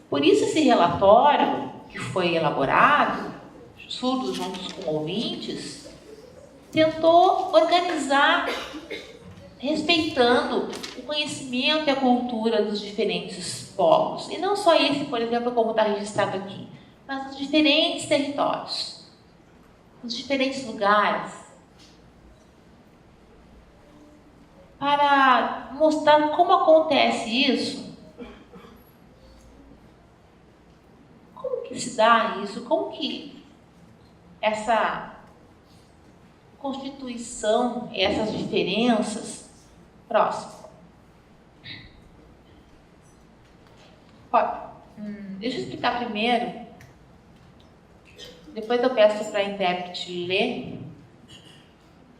Por isso esse relatório que foi elaborado, surdos juntos com ouvintes, tentou organizar, respeitando o conhecimento e a cultura dos diferentes povos. E não só esse, por exemplo, como está registrado aqui, mas nos diferentes territórios, nos diferentes lugares, para mostrar como acontece isso, como que se dá isso, como que essa constituição, essas diferenças, próximo. Deixa eu explicar primeiro, depois eu peço para a intérprete ler,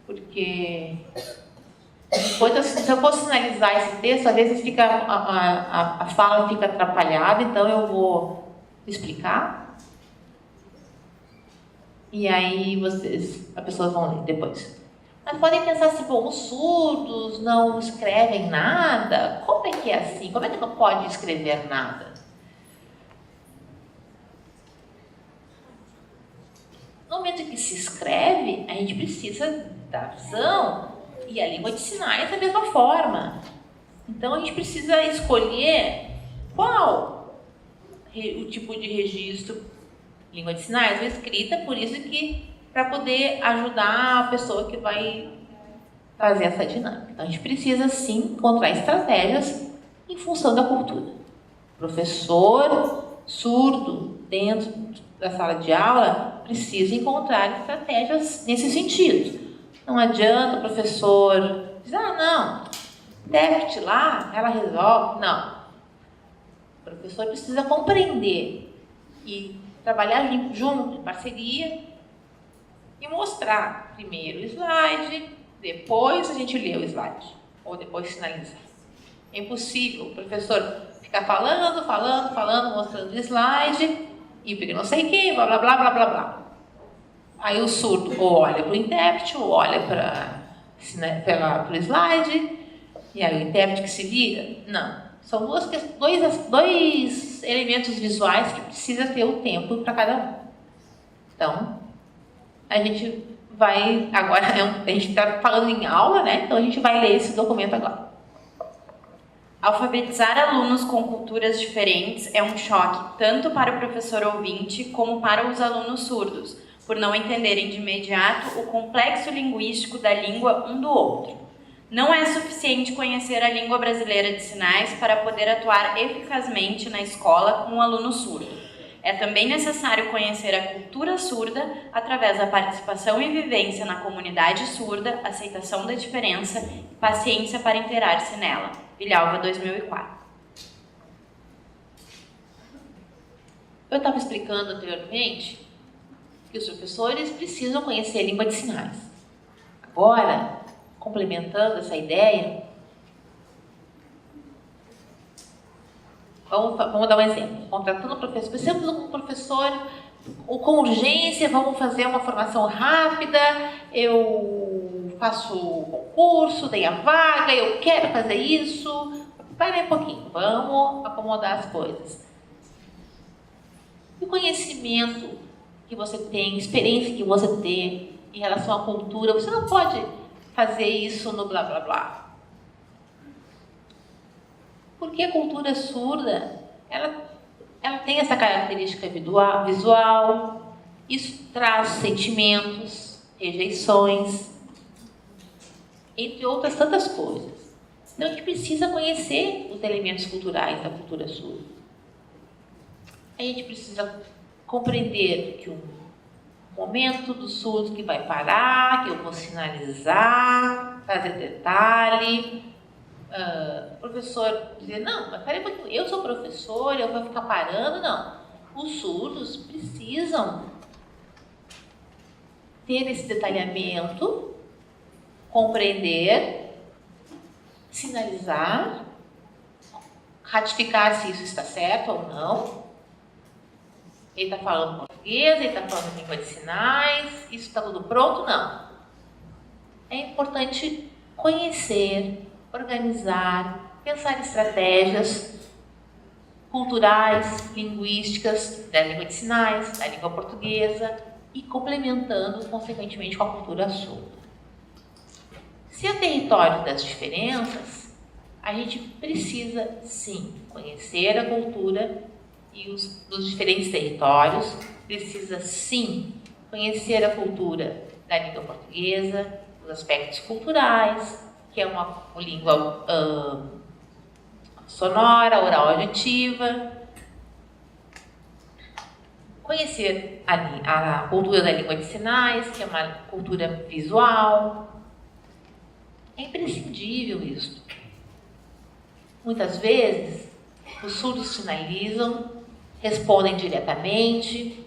porque depois, se eu for sinalizar esse texto, às vezes fica, a fala fica atrapalhada, então eu vou explicar. E aí as pessoas vão ler depois. Mas podem pensar assim, bom, os surdos não escrevem nada? Como é que é assim? Como é que não pode escrever nada? No momento que se escreve, a gente precisa da visão, e a língua de sinais da mesma forma. Então a gente precisa escolher qual o tipo de registro, língua de sinais ou escrita, por isso que para poder ajudar a pessoa que vai fazer essa dinâmica. Então a gente precisa sim encontrar estratégias em função da cultura. Professor surdo dentro da sala de aula precisa encontrar estratégias nesse sentido. Não adianta o professor dizer, não, intérprete lá, ela resolve. Não. O professor precisa compreender e trabalhar junto, em parceria, e mostrar primeiro o slide, depois a gente lê o slide, ou depois finalizar. É impossível o professor ficar falando, mostrando o slide, e porque não sei o que, blá, blá, blá, blá, blá, blá. Aí o surdo ou olha para o intérprete, ou olha para o slide, e aí o intérprete que se vira. Não. São dois elementos visuais que precisa ter o tempo para cada um. Então, a gente vai agora, a gente está falando em aula, né? Então a gente vai ler esse documento agora. Alfabetizar alunos com culturas diferentes é um choque tanto para o professor ouvinte como para os alunos surdos, por não entenderem de imediato o complexo linguístico da língua um do outro. Não é suficiente conhecer a língua brasileira de sinais para poder atuar eficazmente na escola com um aluno surdo. É também necessário conhecer a cultura surda através da participação e vivência na comunidade surda, aceitação da diferença e paciência para inteirar-se nela. Vilhalva, 2004. Eu estava explicando anteriormente que os professores precisam conhecer a língua de sinais. Agora, complementando essa ideia, vamos dar um exemplo. Contratando um professor, precisamos de um professor com urgência, vamos fazer uma formação rápida, eu faço concurso, dei a vaga, eu quero fazer isso. Para um pouquinho, vamos acomodar as coisas. E o conhecimento que você tem, experiência que você tem em relação à cultura, você não pode fazer isso no blá blá blá. Porque a cultura surda, ela tem essa característica visual, isso traz sentimentos, rejeições, entre outras tantas coisas. Então a gente precisa conhecer os elementos culturais da cultura surda. A gente precisa compreender que um momento do surdo que vai parar, que eu vou sinalizar, trazer detalhe. O professor dizer, não, mas peraí, eu sou professor, eu vou ficar parando, não. Os surdos precisam ter esse detalhamento, compreender, sinalizar, ratificar se isso está certo ou não. Ele está falando português, ele está falando língua de sinais, isso está tudo pronto? Não. É importante conhecer, organizar, pensar em estratégias culturais, linguísticas, da língua de sinais, da língua portuguesa e complementando, consequentemente, com a cultura surda. Se é território das diferenças, a gente precisa, sim, conhecer a cultura dos diferentes territórios, precisa, sim, conhecer a cultura da língua portuguesa, os aspectos culturais, que é uma língua sonora, oral, auditiva, conhecer a cultura da língua de sinais, que é uma cultura visual. É imprescindível isso. Muitas vezes, os surdos sinalizam, respondem diretamente.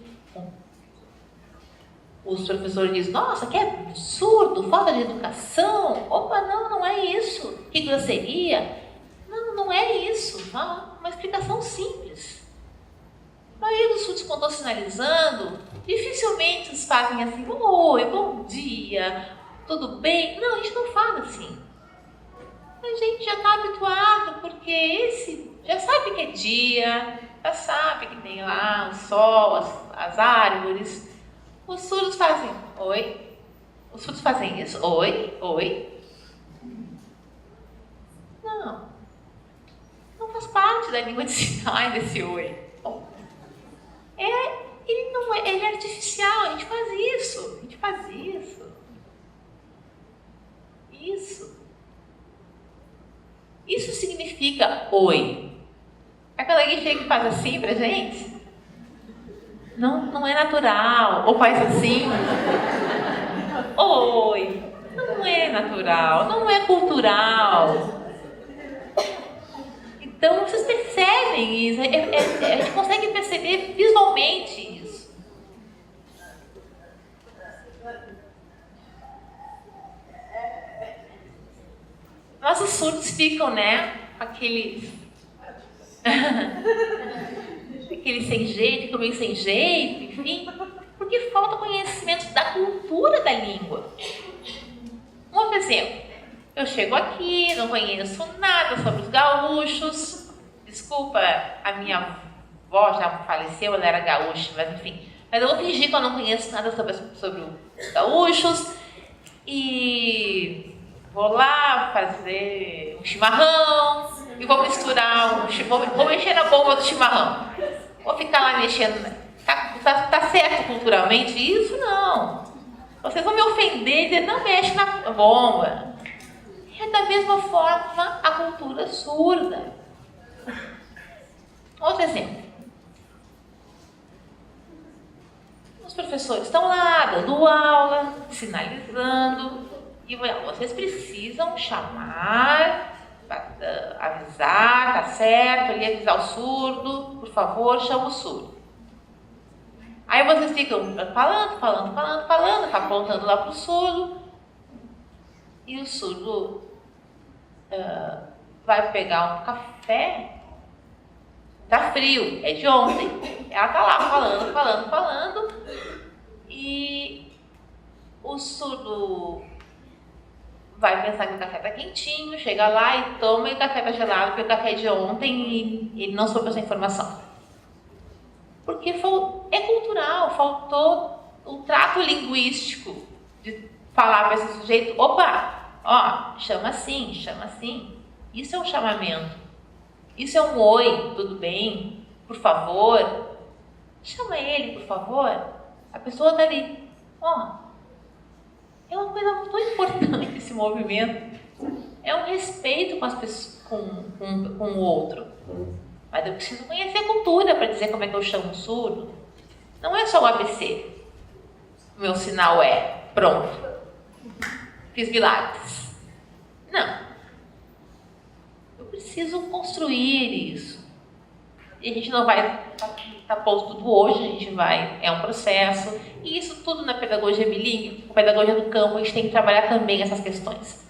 Os professores dizem, nossa, que absurdo, falta de educação. Opa, não é isso. Que grosseria. Não é isso. Uma explicação simples. A maioria dos surdos, quando estão sinalizando, dificilmente eles fazem assim, oi, bom dia, tudo bem? Não, a gente não fala assim. A gente já está habituado, porque esse já sabe que é dia, já sabe que tem lá o sol, as árvores. Os surdos fazem oi. Os surdos fazem isso, oi. Não faz parte da língua de sinais desse oi. Ele é artificial, a gente faz isso. Isso significa oi. Aquela que chega e faz assim pra gente, não é natural. Ou faz assim, oi. Não é natural, não é cultural. Então, vocês percebem isso, a gente consegue perceber visualmente isso. Nossos surdos ficam, com aquele sem jeito, ficam meio sem jeito, enfim, porque falta conhecimento da cultura da língua. Um outro exemplo. Eu chego aqui, não conheço nada sobre os gaúchos. Desculpa, a minha avó já faleceu, ela era gaúcha, mas enfim. Mas eu vou fingir que eu não conheço nada sobre os gaúchos. E vou lá fazer um chimarrão e vou misturar vou mexer na bomba do chimarrão. Vou ficar lá mexendo. Tá certo culturalmente isso? Não. Vocês vão me ofender e dizer, não mexe na bomba. É da mesma forma a cultura surda. Outro exemplo. Os professores estão lá dando aula, sinalizando, e vocês precisam chamar, avisar, tá certo, ali avisar o surdo, por favor, chama o surdo. Aí vocês ficam falando, tá apontando lá pro surdo, e o surdo vai pegar um café, tá frio, é de ontem. Ela tá lá falando, e o surdo vai pensar que o café tá quentinho, chega lá e toma e o café tá gelado, porque o café é de ontem e ele não soube essa informação. Porque é cultural, faltou o trato linguístico de falar para esse sujeito, opa, chama assim. Isso é um chamamento. Isso é um oi, tudo bem? Por favor. Chama ele, por favor. A pessoa está ali. É uma coisa muito importante esse movimento. É um respeito com as pessoas, com o outro. Mas eu preciso conhecer a cultura para dizer como é que eu chamo o surdo. Não é só o ABC. O meu sinal é pronto. Fiz milagres. Não. Eu preciso construir isso. E a gente não vai estar posto tudo hoje, é um processo. E isso tudo na pedagogia bilíngue, na pedagogia do campo, a gente tem que trabalhar também essas questões.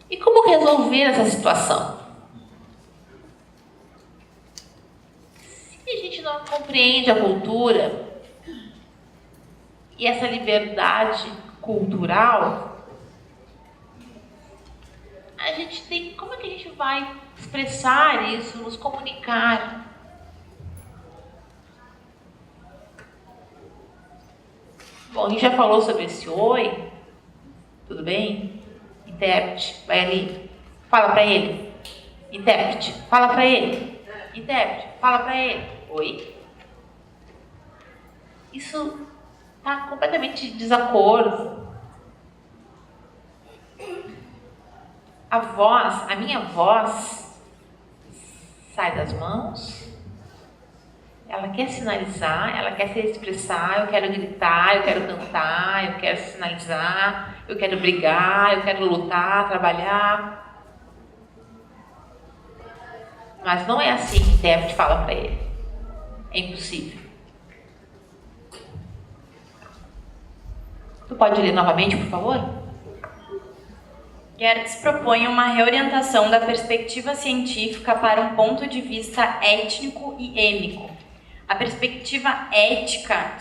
E como resolver essa situação? Se a gente não compreende a cultura, e essa liberdade cultural, a gente tem, como é que a gente vai expressar isso, nos comunicar? Bom, a gente já falou sobre esse oi, tudo bem? Intérprete, vai ali, fala para ele. Intérprete, fala para ele. Intérprete, fala para ele. Oi? Isso está completamente de desacordo. A minha voz sai das mãos, ela quer sinalizar, ela quer se expressar, eu quero gritar, eu quero cantar, eu quero sinalizar, eu quero brigar, eu quero lutar, trabalhar. Mas não é assim que o intérprete fala para ele. É impossível. Tu pode ler novamente, por favor? Gertz propõe uma reorientação da perspectiva científica para um ponto de vista étnico e êmico. A perspectiva ética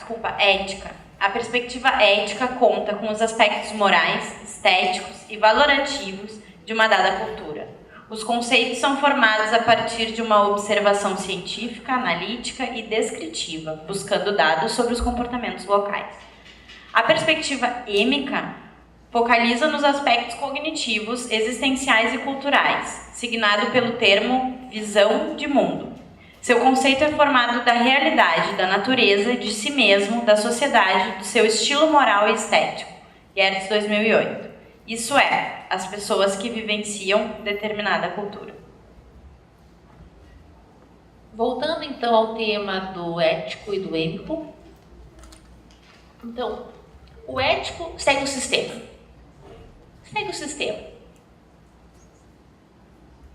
conta com os aspectos morais, estéticos e valorativos de uma dada cultura. Os conceitos são formados a partir de uma observação científica, analítica e descritiva, buscando dados sobre os comportamentos locais. A perspectiva êmica focaliza nos aspectos cognitivos, existenciais e culturais, signado pelo termo visão de mundo. Seu conceito é formado da realidade, da natureza, de si mesmo, da sociedade, do seu estilo moral e estético. Gertz, 2008. Isso é, as pessoas que vivenciam determinada cultura. Voltando então ao tema do ético e do êmico. Então, o ético segue o sistema. Segue o sistema.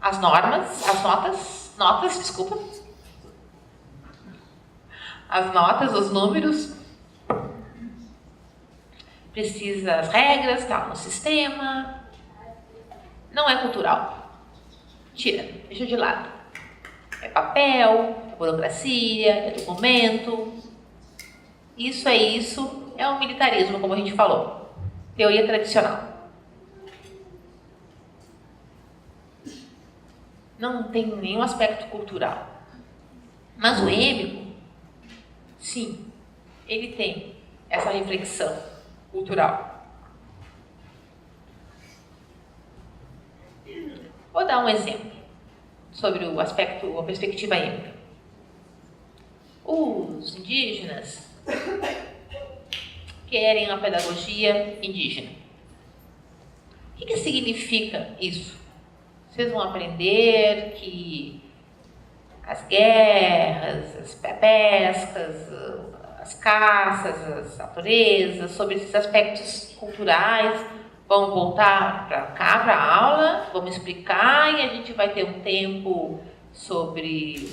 As notas, os números, precisa as regras, está no sistema, não é cultural. Tira, deixa de lado. É papel, é burocracia, é documento. Isso, é o militarismo, como a gente falou. Teoria tradicional. Não tem nenhum aspecto cultural. Mas o êmico, sim, ele tem essa reflexão cultural. Vou dar um exemplo sobre a perspectiva êmica. Os indígenas querem a pedagogia indígena. O que significa isso? Vocês vão aprender que as guerras, as pescas, as caças, as naturezas, sobre esses aspectos culturais, vão voltar para cá, para a aula, vamos explicar e a gente vai ter um tempo sobre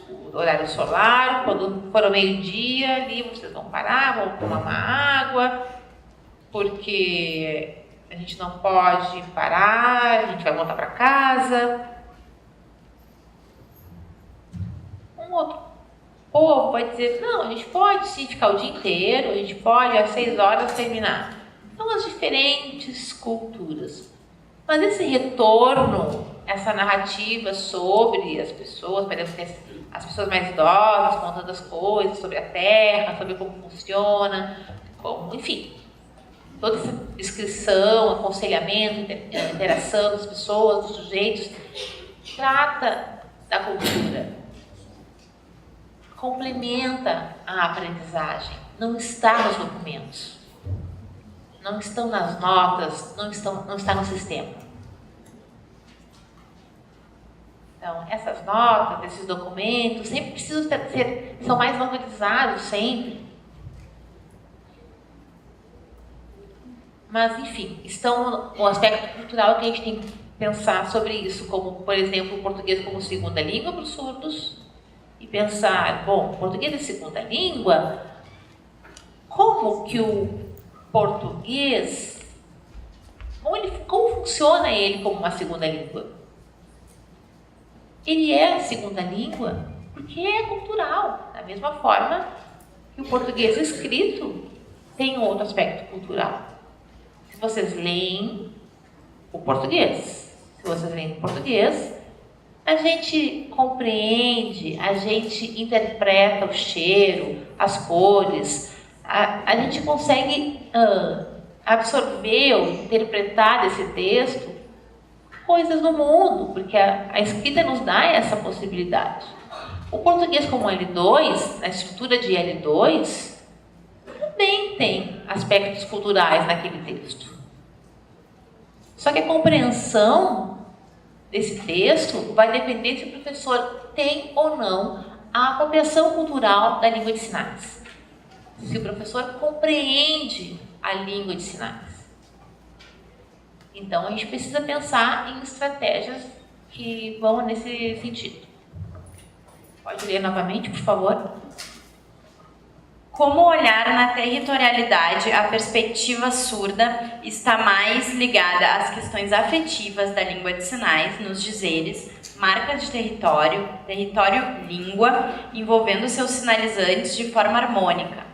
o horário solar. Quando for ao meio-dia, ali vocês vão parar, vão tomar uma água, porque a gente não pode parar, a gente vai voltar para casa. Um outro povo vai dizer, não, a gente pode sim ficar o dia inteiro, a gente pode às 6 horas terminar. São as diferentes culturas. Mas esse retorno, essa narrativa sobre as pessoas, por exemplo, as pessoas mais idosas contando as coisas sobre a Terra, sobre como funciona, enfim, toda essa descrição, aconselhamento, interação das pessoas, dos sujeitos, trata da cultura, complementa a aprendizagem, não está nos documentos, não estão nas notas, não está no sistema. Então, essas notas, esses documentos, sempre precisam são mais valorizados, sempre. Mas, enfim, estão no aspecto cultural que a gente tem que pensar sobre isso, como, por exemplo, o português como segunda língua para os surdos, e pensar, bom, português é segunda língua, como que o português, como funciona ele como uma segunda língua? Ele é segunda língua porque é cultural, da mesma forma que o português escrito tem outro aspecto cultural. Se vocês leem o português, a gente compreende, a gente interpreta o cheiro, as cores, a gente consegue absorver ou interpretar desse texto coisas do mundo, porque a escrita nos dá essa possibilidade. O português como L2, na estrutura de L2, também tem aspectos culturais naquele texto. Só que a compreensão desse texto vai depender se o professor tem ou não a apropriação cultural da língua de sinais. Se o professor compreende a língua de sinais. Então, a gente precisa pensar em estratégias que vão nesse sentido. Pode ler novamente, por favor. Como olhar na territorialidade, a perspectiva surda está mais ligada às questões afetivas da língua de sinais, nos dizeres, marca de território, língua, envolvendo seus sinalizantes de forma harmônica,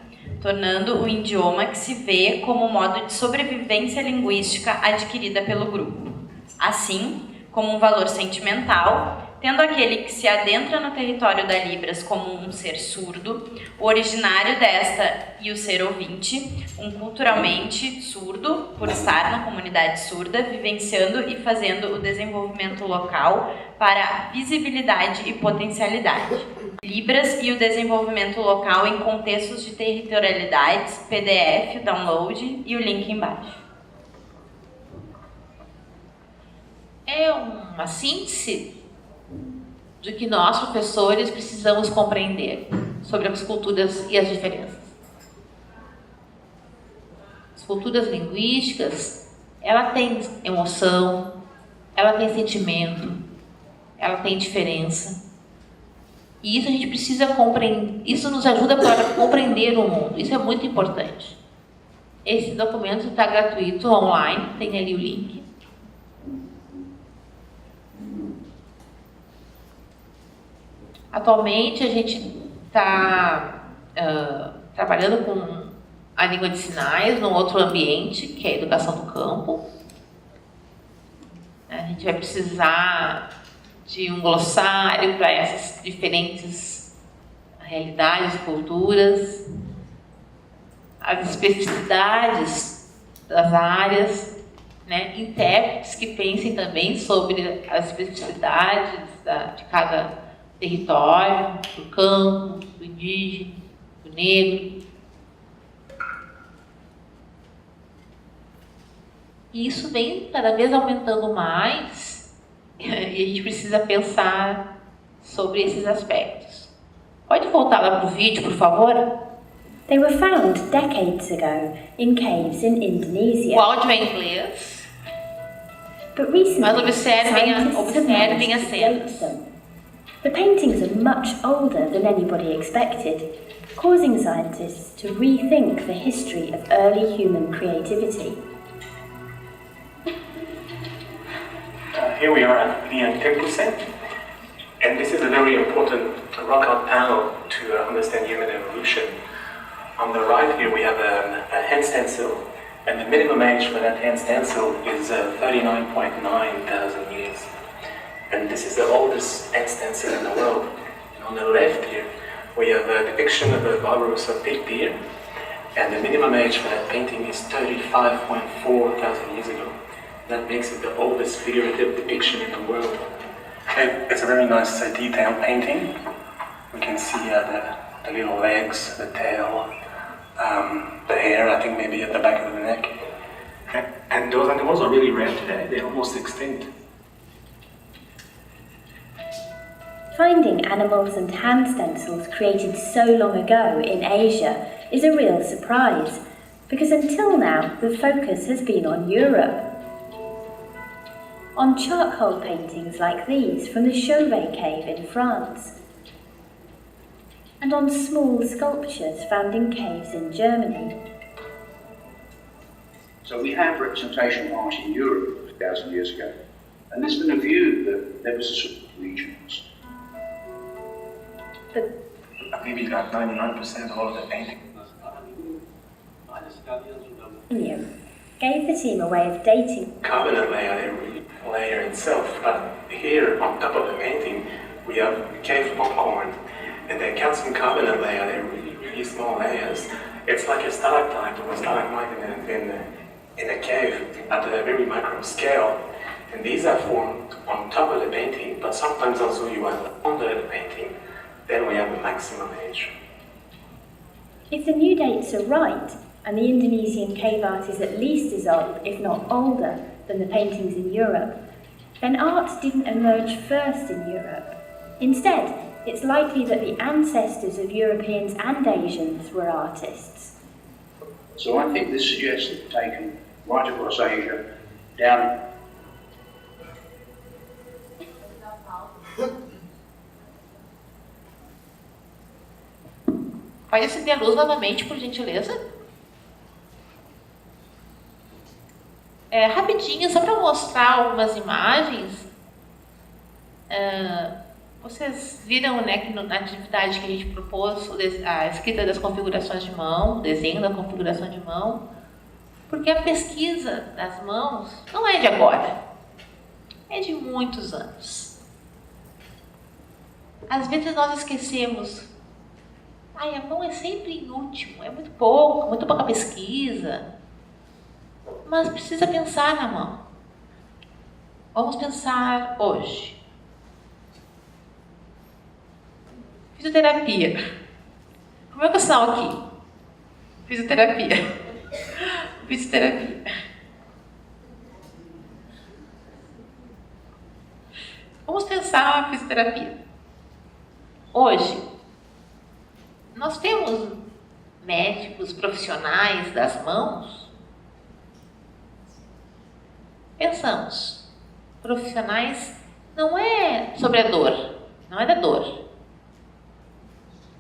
tornando o idioma que se vê como modo de sobrevivência linguística adquirida pelo grupo. Assim, como um valor sentimental, tendo aquele que se adentra no território da Libras como um ser surdo, o originário desta e o ser ouvinte, um culturalmente surdo, por estar na comunidade surda, vivenciando e fazendo o desenvolvimento local para visibilidade e potencialidade. Libras e o desenvolvimento local em contextos de territorialidades, PDF, download e o link embaixo. É uma síntese do que nós, professores, precisamos compreender sobre as culturas e as diferenças. As culturas linguísticas, ela tem emoção, ela tem sentimento, ela tem diferença. E isso a gente precisa compreender, isso nos ajuda para compreender o mundo, isso é muito importante. Esse documento está gratuito, online, tem ali o link. Atualmente a gente está trabalhando com a língua de sinais num outro ambiente, que é a educação do campo. A gente vai precisar de um glossário para essas diferentes realidades, culturas, as especificidades das áreas, né? Intérpretes que pensem também sobre as especificidades de cada território, do campo, do indígena, do negro. E isso vem cada vez aumentando mais e a gente precisa pensar sobre esses aspectos. Pode voltar lá para o vídeo, por favor? They were found decades ago in caves in Indonesia. O áudio é em inglês, But recently, mas observem a scientists have cena. managed to date them. The paintings are much older than anybody expected, causing scientists to rethink the history of early human creativity. Here we are at the Anthropocene, and this is a very important rock art panel to understand human evolution. On the right here we have a hand stencil, and the minimum age for that hand stencil is 39.9 thousand years. And this is the oldest hand stencil in the world. And on the left here we have a depiction of a Barbarossa big deer, and the minimum age for that painting is 35.4 thousand years ago. That makes it the oldest figurative depiction in the world. It's a very nice detailed painting. We can see the little legs, the tail, the hair, I think maybe at the back of the neck. And those animals are really rare today, they're almost extinct. Finding animals and hand stencils created so long ago in Asia is a real surprise, because until now the focus has been on Europe. On charcoal paintings like these from the Chauvet cave in France, and on small sculptures found in caves in Germany. So we have representation art in Europe 2,000 years ago, and there's been a view that there was a sort of regions. But Maybe like 99% of all of the paintings. William gave the team a way of dating. Carbonate layer itself, but here on top of the painting we have cave popcorn, and the calcium carbonate layer, they're really small layers. It's like a stalactite or a stalagmite in a cave at a very micro scale, and these are formed on top of the painting, but sometimes also you have under the painting, then we have the maximum age. If the new dates are right, and the Indonesian cave art is at least as old, if not older, than the paintings in Europe, then art didn't emerge first in Europe. Instead, it's likely that the ancestors of Europeans and Asians were artists. So I think this suggests that taken right across Asia, down. Pode acender a luz novamente, por gentileza? Rapidinho, só para mostrar algumas imagens. Vocês viram, né, que na atividade que a gente propôs, a escrita das configurações de mão, o desenho da configuração de mão, porque a pesquisa das mãos não é de agora, é de muitos anos. Às vezes nós esquecemos, a mão é sempre inútil, é muito pouca pesquisa, mas precisa pensar na mão. Vamos pensar hoje. Fisioterapia. Como é que eu sinal aqui? Fisioterapia. Fisioterapia. Vamos pensar a fisioterapia. Hoje, nós temos médicos profissionais das mãos. Pensamos, profissionais não é sobre a dor, não é da dor.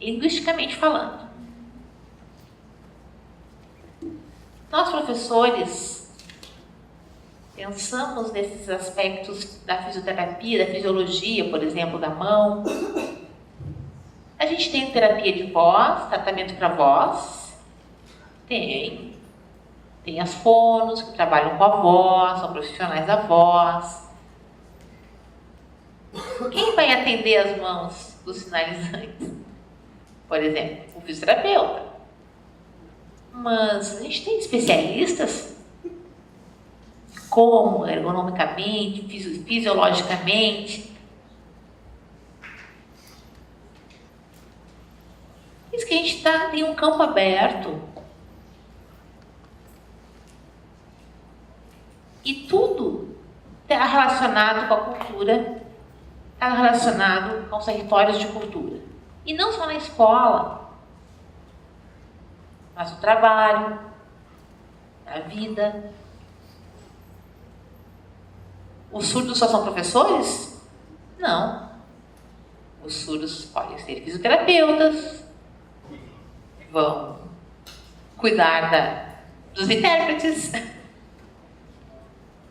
Linguisticamente falando. Nós, professores, pensamos nesses aspectos da fisioterapia, da fisiologia, por exemplo, da mão. A gente tem terapia de voz, tratamento para voz. Tem as fonos, que trabalham com a voz, são profissionais da voz. Quem vai atender as mãos dos sinalizantes? Por exemplo, o fisioterapeuta. Mas a gente tem especialistas como ergonomicamente, fisiologicamente. Isso que a gente tem um campo aberto. E tudo está relacionado com a cultura, está relacionado com os territórios de cultura. E não só na escola, mas no trabalho, na vida. Os surdos só são professores? Não. Os surdos podem ser fisioterapeutas, vão cuidar dos intérpretes,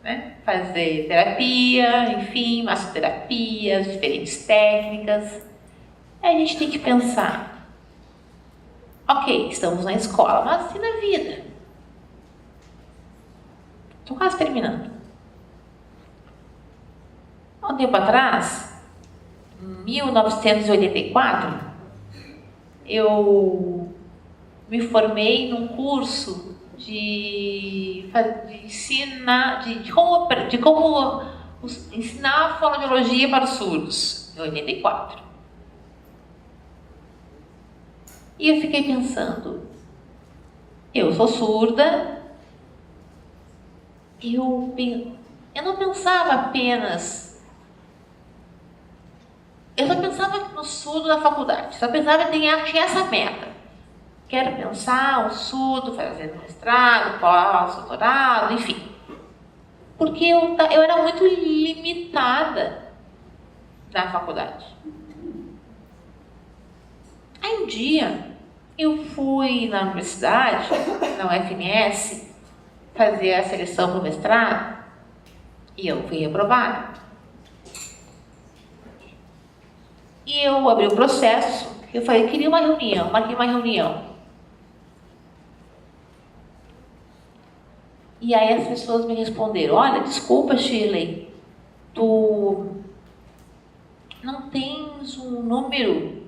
né? Fazer terapia, enfim, massoterapia, diferentes técnicas. Aí a gente tem que pensar, ok, estamos na escola, mas e na vida? Estou quase terminando. Há um tempo atrás, em 1984, eu me formei num curso de como ensinar fonoaudiologia para os surdos, em 84. E eu fiquei pensando, eu sou surda, eu não pensava apenas, eu só pensava no surdo da faculdade, só pensava em tinha essa meta. Quero pensar um surdo, fazendo mestrado, pós-doutorado, enfim. Porque eu era muito limitada na faculdade. Aí um dia, eu fui na universidade, na UFMS, fazer a seleção para o mestrado, e eu fui aprovada. E eu abri o processo, eu falei, queria uma reunião, marquei uma reunião. E aí as pessoas me responderam, olha, desculpa, Shirley, tu não tens um número,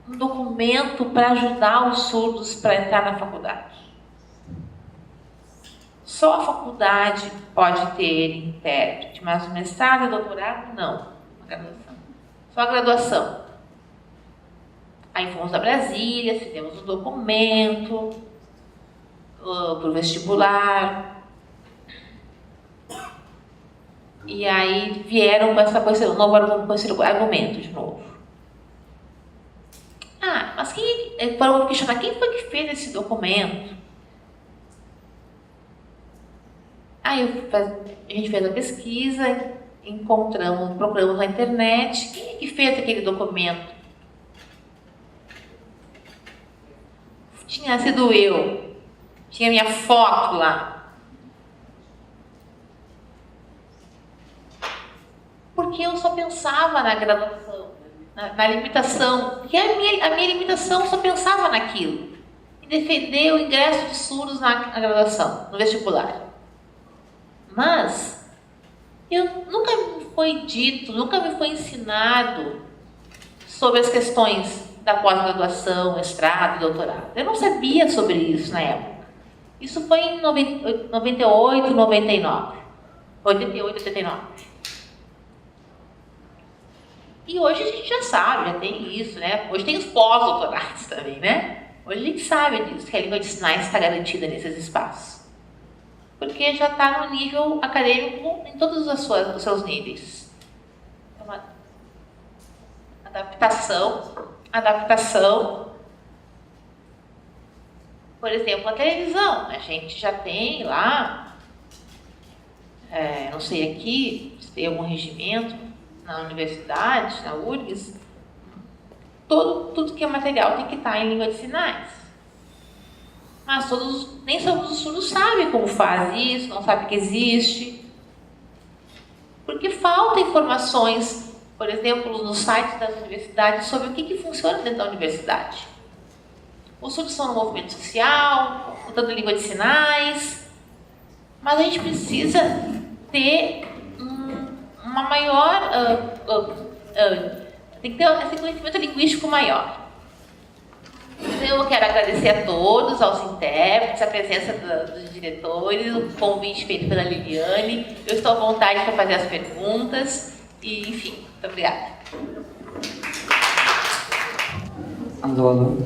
um documento para ajudar os surdos para entrar na faculdade. Só a faculdade pode ter intérprete, mas o mestrado e doutorado não, a graduação. Só a graduação. Aí fomos a Brasília, fizemos um documento para o vestibular. E aí vieram com esse novo argumento de novo. Ah, mas foram questionar quem foi que fez esse documento? Aí a gente fez a pesquisa, procuramos na internet, quem é que fez aquele documento? Tinha sido eu, tinha minha foto lá. Porque eu só pensava na graduação, na limitação, porque a minha limitação só pensava naquilo, em defender o ingresso de surdos na graduação, no vestibular. Mas nunca me foi dito, nunca me foi ensinado sobre as questões da pós-graduação, mestrado e doutorado. Eu não sabia sobre isso na época. Isso foi em 98, 99. 88, 89. E hoje a gente já sabe, já tem isso, né? Hoje tem os pós-doutorados também, né? Hoje a gente sabe disso, que a língua de sinais está garantida nesses espaços. Porque já está no nível acadêmico em todos os seus níveis. É uma adaptação. Por exemplo, a televisão. A gente já tem lá, não sei aqui, se tem algum regimento na universidade, na URGS, tudo que é material tem que estar em língua de sinais. Mas nem todos os surdos sabem como faz isso, não sabem que existe. Porque falta informações, por exemplo, nos sites das universidades, sobre o que funciona dentro da universidade. Os surdos são no movimento social, usando língua de sinais, mas a gente precisa ter uma maior... tem que ter esse conhecimento linguístico maior. Eu quero agradecer a todos, aos intérpretes, a presença dos diretores, o convite feito pela Liliane. Eu estou à vontade para fazer as perguntas e, enfim, muito obrigada. Alô.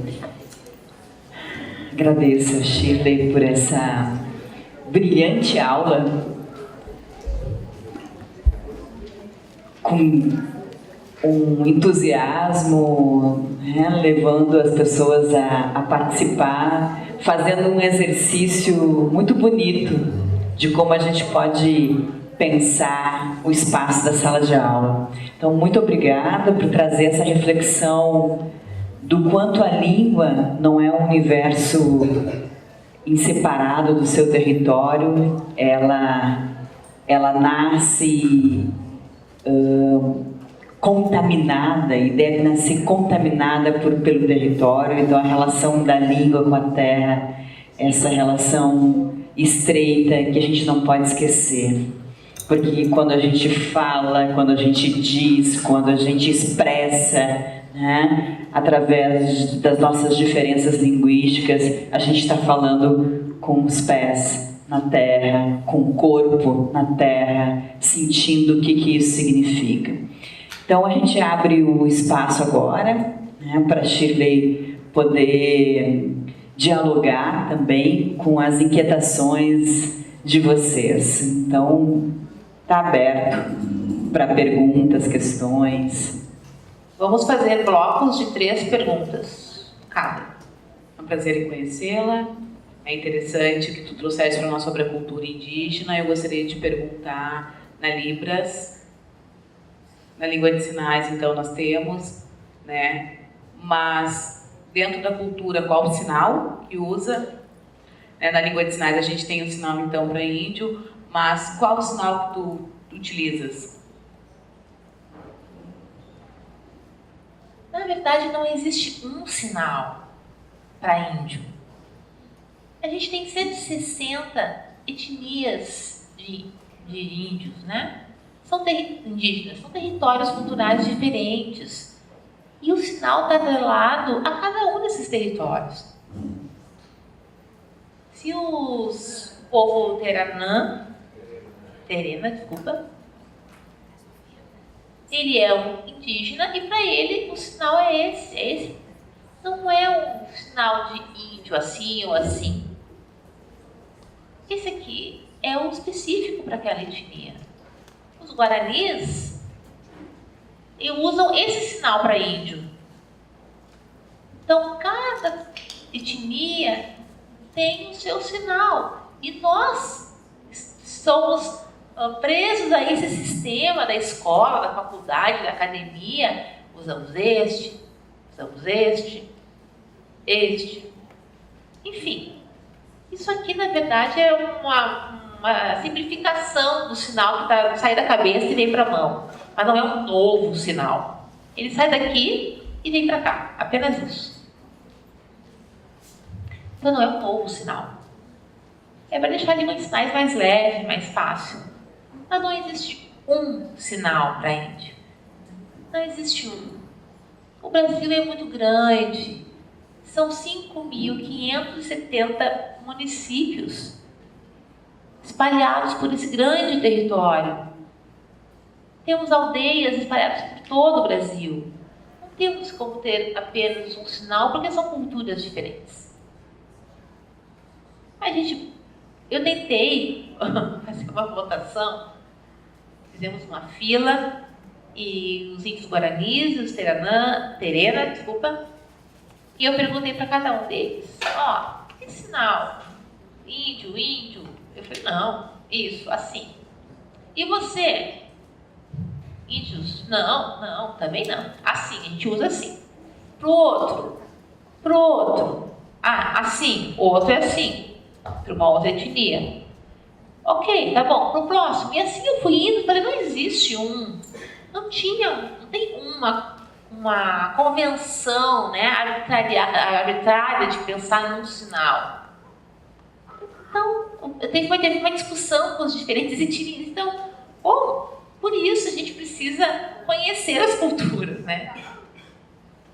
Agradeço a Shirley por essa brilhante aula com um entusiasmo, né, levando as pessoas a participar, fazendo um exercício muito bonito de como a gente pode pensar o espaço da sala de aula. Então, muito obrigada por trazer essa reflexão do quanto a língua não é um universo inseparado do seu território, ela nasce contaminada e deve nascer contaminada pelo território. Então a relação da língua com a terra, essa relação estreita que a gente não pode esquecer. Porque quando a gente fala, quando a gente diz, quando a gente expressa, né, através das nossas diferenças linguísticas, a gente está falando com os pés na terra, com o corpo na terra, sentindo o que isso significa. Então a gente abre o espaço agora, né, para a Shirley poder dialogar também com as inquietações de vocês. Então está aberto para perguntas, questões. Vamos fazer blocos de 3 perguntas cada. É um prazer em conhecê-la. É interessante que tu trouxeste para nós sobre a cultura indígena. Eu gostaria de perguntar na Libras. Na língua de sinais, então, nós temos, né? Mas dentro da cultura, qual o sinal que usa? Na língua de sinais a gente tem um sinal, então, para índio, mas qual o sinal que tu utilizas? Na verdade, não existe um sinal para índio. A gente tem 160 etnias de índios, né? Indígenas, são territórios culturais diferentes. E o sinal está atrelado a cada um desses territórios. Se o povo Terena, ele é um indígena e para ele o sinal é esse. Não é um sinal de índio assim ou assim. Esse aqui é um específico para aquela etnia. Os guaranis usam esse sinal para índio. Então, cada etnia tem o seu sinal. E nós somos presos a esse sistema da escola, da faculdade, da academia. Usamos este. Enfim, isso aqui, na verdade, é uma simplificação do sinal que sai da cabeça e vem para a mão. Mas não é um novo sinal. Ele sai daqui e vem para cá. Apenas isso. Então não é um novo sinal. É para deixar a língua de sinais mais leve, mais fácil. Mas não existe um sinal para índio. Não existe um. O Brasil é muito grande. São 5.570 municípios espalhados por esse grande território. Temos aldeias espalhadas por todo o Brasil. Não temos como ter apenas um sinal, porque são culturas diferentes. Eu tentei fazer uma votação, fizemos uma fila, e os índios guaranis, os terena, e eu perguntei para cada um deles, que sinal? Índio? Eu falei, não, isso, assim. E você? Índios? Não, também não. Assim, a gente usa assim. Pro outro. Assim, o outro é assim. Para uma outra etnia. Ok, tá bom, pro próximo. E assim eu fui indo, falei, não existe um. Não tem uma convenção, né, arbitrária de pensar num sinal. Então, teve uma discussão com os diferentes etnias. Então, por isso a gente precisa conhecer as culturas, né?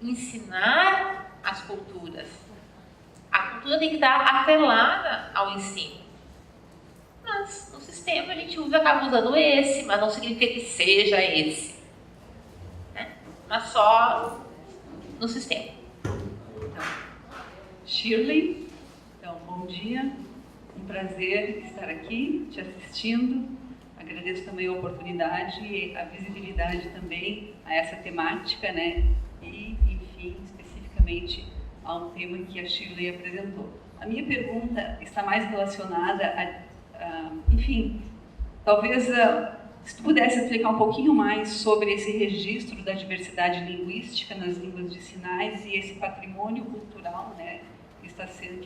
Ensinar as culturas. A cultura tem que estar atrelada ao ensino. Mas no sistema a gente acaba usando esse, mas não significa que seja esse. Né? Mas só no sistema. Shirley, então, bom dia. Um prazer estar aqui, te assistindo. Agradeço também a oportunidade e a visibilidade também a essa temática, né? E, enfim, especificamente a um tema que a Shirley apresentou. A minha pergunta está mais relacionada enfim, talvez se tu pudesse explicar um pouquinho mais sobre esse registro da diversidade linguística nas línguas de sinais e esse patrimônio cultural, né, que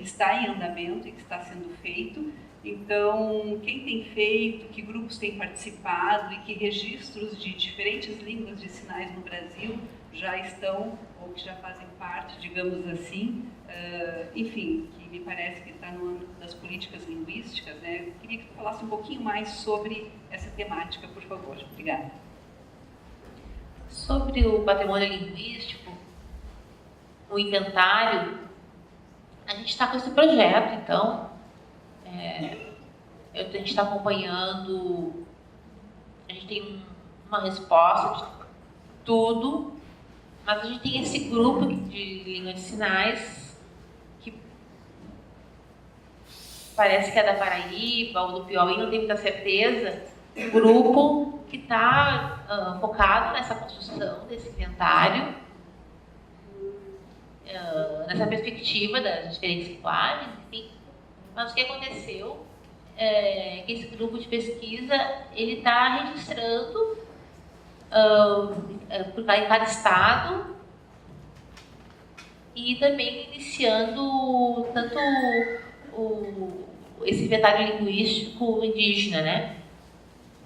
está em andamento e que está sendo feito. Então, quem tem feito, que grupos têm participado e que registros de diferentes línguas de sinais no Brasil já estão ou que já fazem parte, digamos assim, enfim, que me parece que está no âmbito das políticas linguísticas, né? Eu queria que tu falasse um pouquinho mais sobre essa temática, por favor. Obrigada. Sobre o patrimônio linguístico, o inventário, a gente está com esse projeto, então, a gente está acompanhando, a gente tem uma resposta de tudo, mas a gente tem esse grupo de língua de sinais que parece que é da Paraíba ou do Piauí, não tenho muita certeza, um grupo que está focado nessa construção desse inventário, nessa perspectiva das diferentes linguagens, enfim. Mas o que aconteceu é que esse grupo de pesquisa ele está registrando em cada estado e também iniciando tanto esse inventário linguístico indígena, né?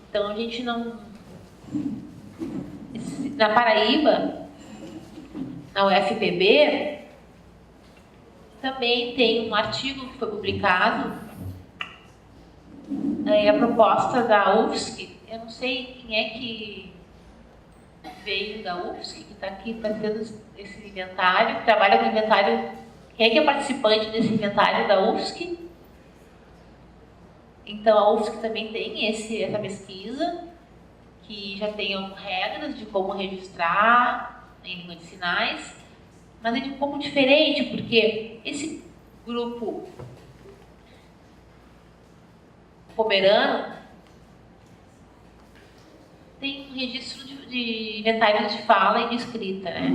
Então a gente não... Na Paraíba, na UFPB, também tem um artigo que foi publicado, a proposta da UFSC. Eu não sei quem é que veio da UFSC, que está aqui fazendo esse inventário, que trabalha com inventário. Quem é que é participante desse inventário da UFSC? Então, a UFSC também tem essa pesquisa, que já tem regras de como registrar em língua de sinais, mas é um pouco diferente, porque esse grupo pomerano tem um registro de inventário de fala e de escrita, né?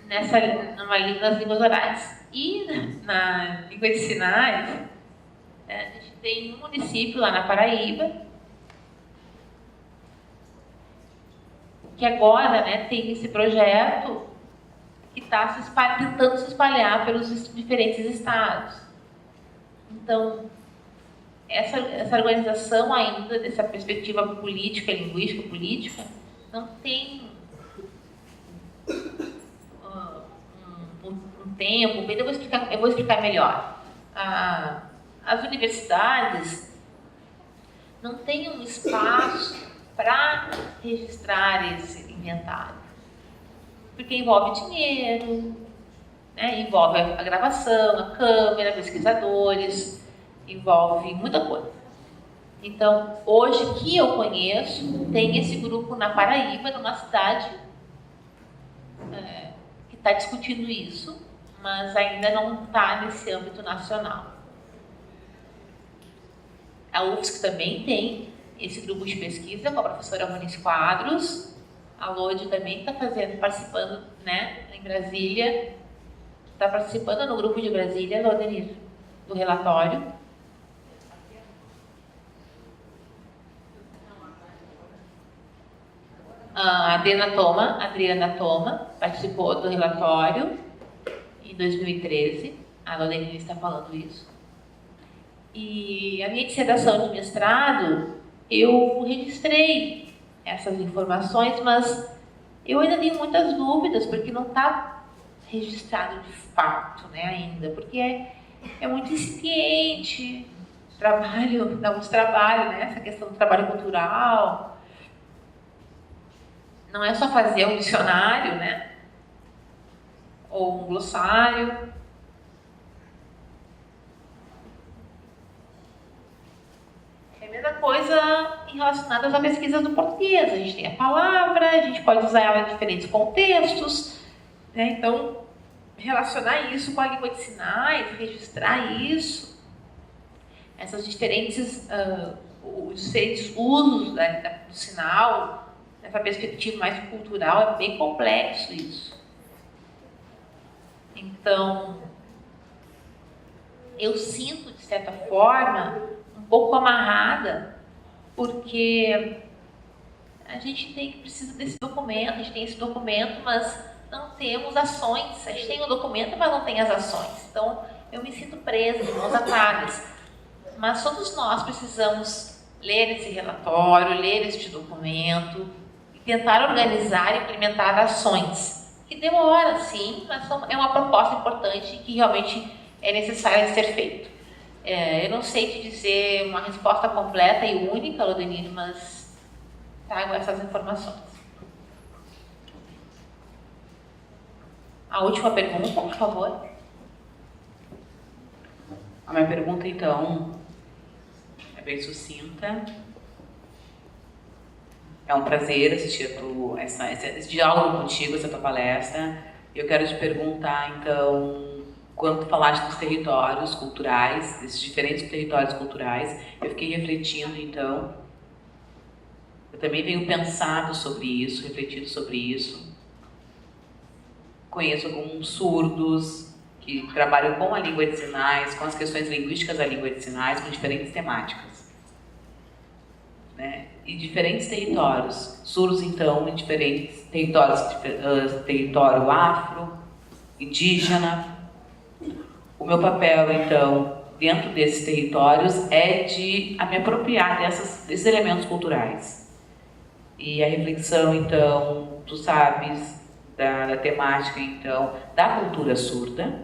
Nas línguas orais. E na língua de sinais, a gente tem um município lá na Paraíba, que agora, né, tem esse projeto que está tentando se espalhar pelos diferentes estados. Então, essa organização ainda, dessa perspectiva política, linguística, política, não tem um tempo. Bem, eu vou explicar melhor. As universidades não têm um espaço para registrar esse inventário, porque envolve dinheiro, né? Envolve a gravação, a câmera, pesquisadores, envolve muita coisa. Então, hoje que eu conheço, tem esse grupo na Paraíba, numa cidade que está discutindo isso, mas ainda não está nesse âmbito nacional. A UFSC também tem esse grupo de pesquisa com a professora Moniz Quadros. A Lodi também está participando, né, em Brasília. Está participando no grupo de Brasília, Lodenir, do relatório. A Adriana Toma participou do relatório em 2013. A Lodenir está falando isso. E a minha dissertação de mestrado, eu registrei essas informações, mas eu ainda tenho muitas dúvidas, porque não está registrado de fato, né, ainda, porque é muito incipiente, dá muito trabalho, né, essa questão do trabalho cultural. Não é só fazer um dicionário, né, ou um glossário. É a mesma coisa relacionada à pesquisa do português. A gente tem a palavra, a gente pode usar ela em diferentes contextos, né? Então, relacionar isso com a língua de sinais, registrar isso, essas diferentes, os diferentes usos do sinal, nessa perspectiva mais cultural, é bem complexo isso. Então, eu sinto, de certa forma, um pouco amarrada, porque a gente precisa desse documento, a gente tem esse documento, mas não temos ações. A gente tem o documento, mas não tem as ações. Então, eu me sinto presa, de mãos atadas. Mas todos nós precisamos ler esse relatório, ler este documento e tentar organizar e implementar ações. Que demora, sim, mas é uma proposta importante que realmente é necessária de ser feito. Eu não sei te dizer uma resposta completa e única, Lodenir, mas trago essas informações. A última pergunta, por favor. A minha pergunta, então, é bem sucinta. É um prazer assistir esse diálogo contigo, essa tua palestra. Eu quero te perguntar, então, quando tu falaste dos territórios culturais, desses diferentes territórios culturais, eu fiquei refletindo, então, eu também venho pensado sobre isso, refletido sobre isso. Conheço alguns surdos que trabalham com a língua de sinais, com as questões linguísticas da língua de sinais, com diferentes temáticas, né? E diferentes territórios. Surdos, então, em diferentes territórios, território afro, indígena. O meu papel, então, dentro desses territórios é de me apropriar desses elementos culturais. E a reflexão, então, tu sabes, da temática, então, da cultura surda,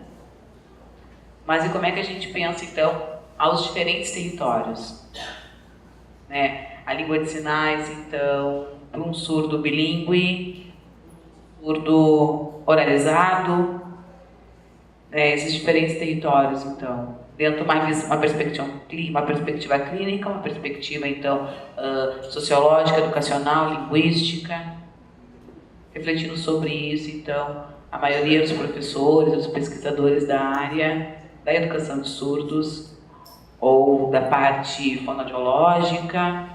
mas e como é que a gente pensa, então, aos diferentes territórios, né? A língua de sinais, então, para um surdo bilíngue, surdo oralizado, né? Esses diferentes territórios, então, dentro de uma perspectiva clínica, uma perspectiva, então, sociológica, educacional, linguística. Refletindo sobre isso, então, a maioria dos professores, dos pesquisadores da área da educação de surdos ou da parte fonoaudiológica,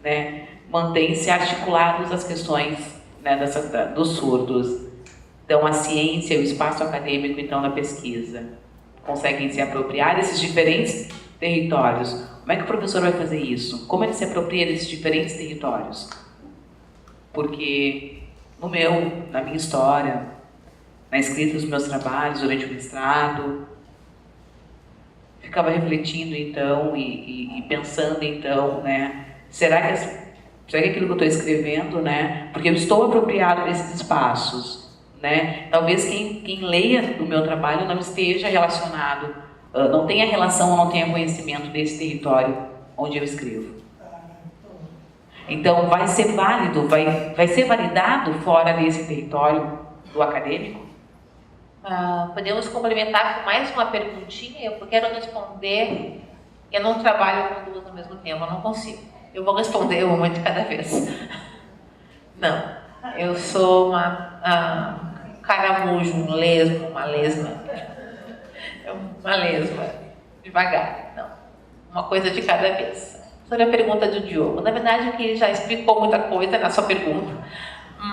né, mantém-se articulados às questões, né, dos surdos. Então, a ciência e o espaço acadêmico, então, da pesquisa, conseguem se apropriar desses diferentes territórios. Como é que o professor vai fazer isso? Como ele se apropria desses diferentes territórios? Porque na minha história, na escrita dos meus trabalhos durante o mestrado, ficava refletindo, então, e pensando, então, né, será que aquilo que eu estou escrevendo, né, porque eu estou apropriado desses espaços, né, talvez quem leia do meu trabalho não esteja relacionado, não tenha relação ou não tenha conhecimento desse território onde eu escrevo. Então, vai ser válido, vai ser validado fora desse território do acadêmico? Podemos complementar com mais uma perguntinha. Eu quero responder. Eu não trabalho com duas ao mesmo tempo, eu não consigo. Eu vou responder uma de cada vez. Não, eu sou uma caramujo, um lesmo, uma lesma. Uma lesma, devagar. Não, uma coisa de cada vez. Sobre a pergunta do Diogo. Na verdade, o que ele já explicou muita coisa na sua pergunta,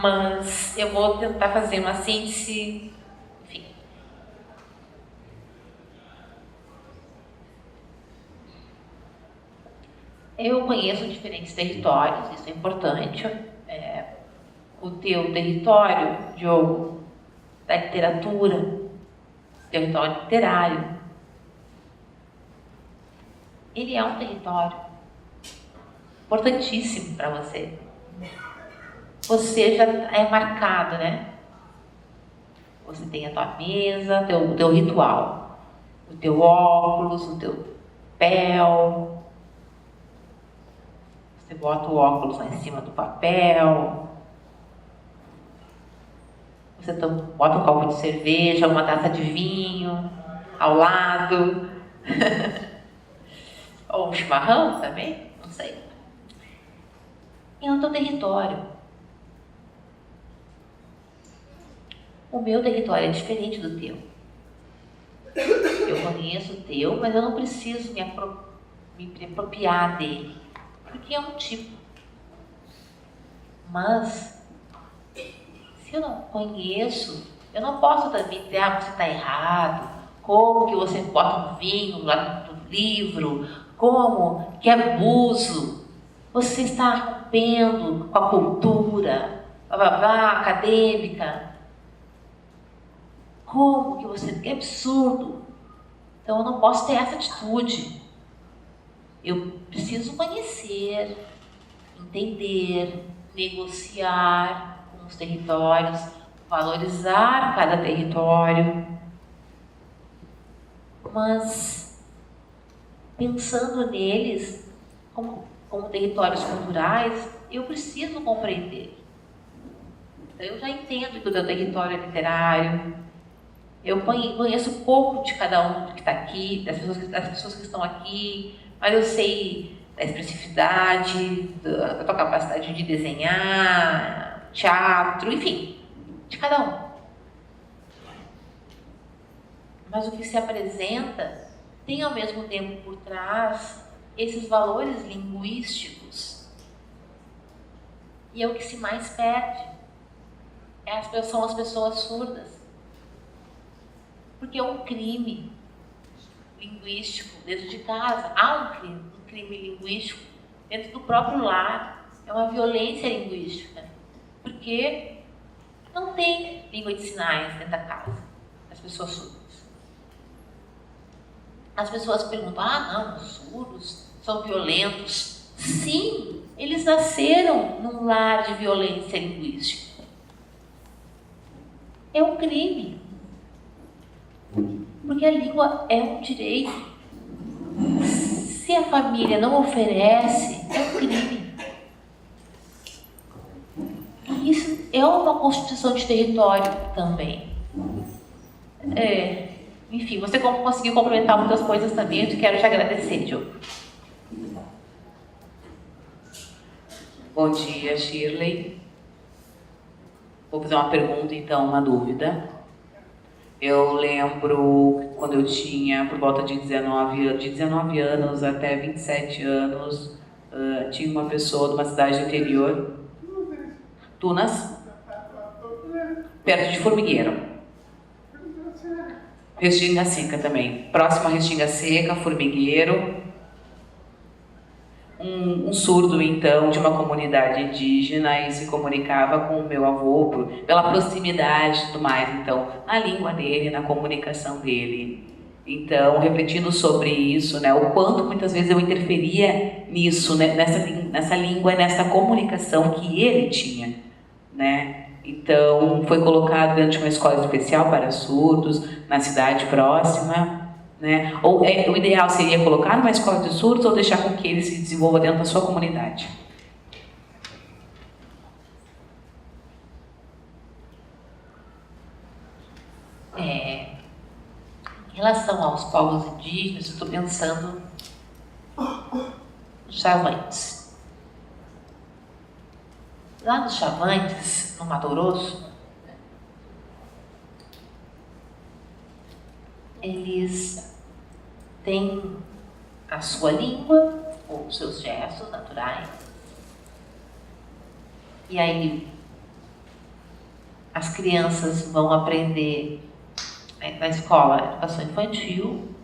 mas eu vou tentar fazer uma síntese. Enfim. Eu conheço diferentes territórios, isso é importante. O teu território, Diogo, da literatura, território literário, ele é um território importantíssimo para você. Você já é marcado, né? Você tem a tua mesa, o teu ritual, o teu óculos, o teu papel. Você bota o óculos lá em cima do papel. Você bota um copo de cerveja, uma taça de vinho ao lado. Ou um chimarrão também, não sei. E no teu território. O meu território é diferente do teu. Eu conheço o teu, mas eu não preciso me apropriar dele, porque é um tipo. Mas, se eu não conheço, eu não posso também dizer, você está errado, como que você bota um vinho lá no livro, como que abuso. Você está rompendo com a cultura acadêmica. Como que você... Que absurdo. Então, eu não posso ter essa atitude. Eu preciso conhecer, entender, negociar com os territórios, valorizar cada território. Mas, pensando neles como territórios culturais, eu preciso compreender. Eu já entendo que o teu território é literário. Eu conheço pouco de cada um que está aqui, das pessoas que estão aqui, mas eu sei da expressividade, da tua capacidade de desenhar, teatro, enfim, de cada um. Mas o que se apresenta tem ao mesmo tempo por trás esses valores linguísticos. E é o que se mais perde. São as pessoas surdas. Porque é um crime linguístico dentro de casa. Há um crime linguístico dentro do próprio lar. É uma violência linguística. Porque não tem língua de sinais dentro da casa das pessoas surdas. As pessoas perguntam, não, os surdos são violentos. Sim, eles nasceram num lar de violência linguística. é um crime. Porque a língua é um direito. Se a família não oferece, é um crime. E isso é uma constituição de território também. Enfim, você conseguiu complementar muitas coisas também, eu quero te agradecer, Diogo. Bom dia, Shirley. Vou fazer uma pergunta, então, uma dúvida. Eu lembro quando eu tinha por volta de 19 anos até 27 anos, tinha uma pessoa de uma cidade do interior, Tunas, perto de Formigueiro. Restinga Seca também. Próximo a Restinga Seca, Formigueiro. Um surdo, então, de uma comunidade indígena e se comunicava com o meu avô pela proximidade e tudo mais, então, na língua dele, na comunicação dele. Então, refletindo sobre isso, né, o quanto muitas vezes eu interferia nisso, né, nessa língua, nessa comunicação que ele tinha, né? Então, foi colocado dentro de uma escola especial para surdos, na cidade próxima, né? Ou o ideal seria colocar numa escola de surdos ou deixar com que ele se desenvolva dentro da sua comunidade? Em relação aos povos indígenas, eu estou pensando nos Chavantes. Lá nos Chavantes, no Mato Grosso, eles têm a sua língua, ou os seus gestos naturais. E aí, as crianças vão aprender na escola educação infantil.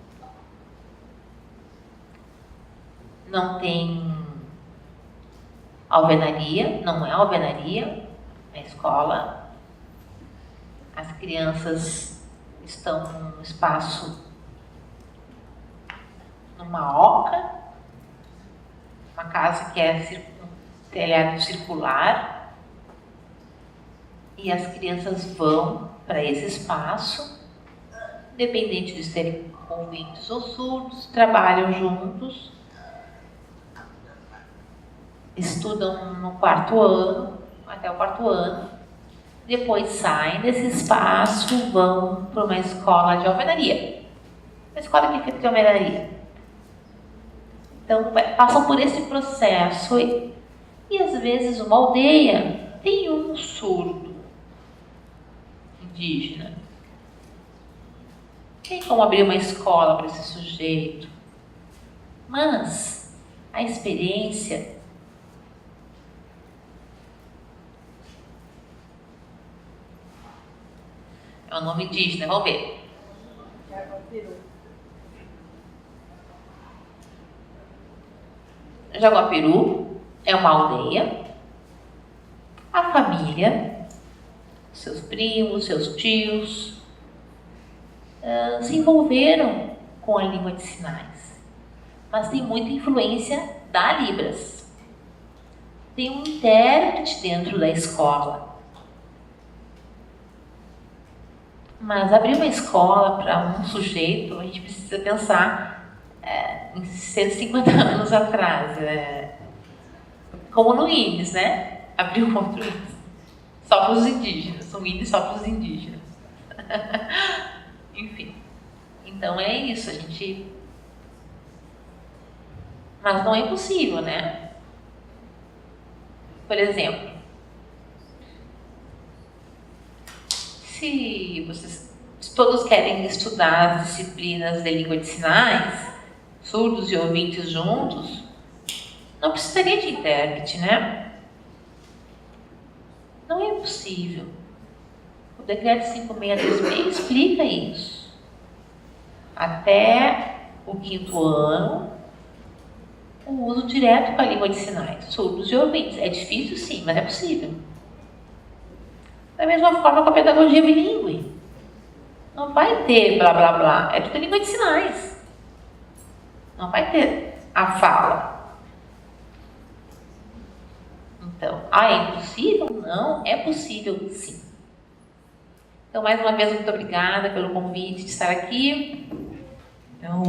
Não tem alvenaria, não é alvenaria na escola. As crianças estão num espaço, numa oca, uma casa que é telhado circular, e as crianças vão para esse espaço, independente de serem ouvintes ou surdos, trabalham juntos, estudam no 4º ano, até o 4º ano, depois saem desse espaço, vão para uma escola de alvenaria. Uma escola que fica de alvenaria. Então, passam por esse processo e às vezes uma aldeia tem um surdo indígena. Tem como abrir uma escola para esse sujeito. Mas a experiência é um nome indígena, vamos ver. Jaguapiru é uma aldeia. A família, seus primos, seus tios, se envolveram com a língua de sinais. Mas tem muita influência da Libras. Tem um intérprete dentro da escola. Mas abrir uma escola para um sujeito, a gente precisa pensar em 150 anos atrás. Como no INES, né? Abrir um outro INES. Só para os indígenas. Um INES só para os indígenas. Enfim. Então é isso, a gente... Mas não é impossível, né? Por exemplo, se todos querem estudar as disciplinas de língua de sinais, surdos e ouvintes juntos, não precisaria de intérprete, né? Não é possível. O decreto 5626 explica isso. Até o 5º ano, o uso direto com a língua de sinais, surdos e ouvintes. É difícil, sim, mas é possível. Da mesma forma com a pedagogia bilíngue. Não vai ter blá blá blá, é tudo língua de sinais. Não vai ter a fala. Então, é impossível? Não, é possível sim. Então, mais uma vez, muito obrigada pelo convite de estar aqui. Então,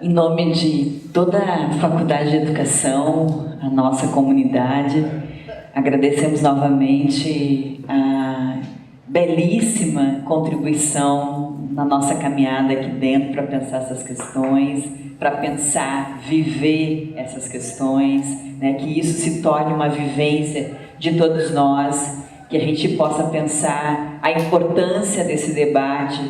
em nome de toda a Faculdade de Educação, a nossa comunidade, agradecemos novamente a belíssima contribuição na nossa caminhada aqui dentro para pensar essas questões, para pensar, viver essas questões, né? Que isso se torne uma vivência de todos nós, que a gente possa pensar a importância desse debate,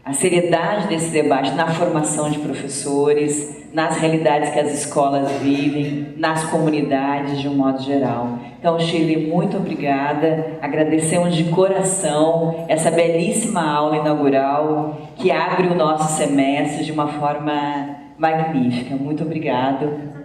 a seriedade desse debate na formação de professores, nas realidades que as escolas vivem, nas comunidades de um modo geral. Então, Shirley, muito obrigada. Agradecemos de coração essa belíssima aula inaugural que abre o nosso semestre de uma forma magnífica. Muito obrigado.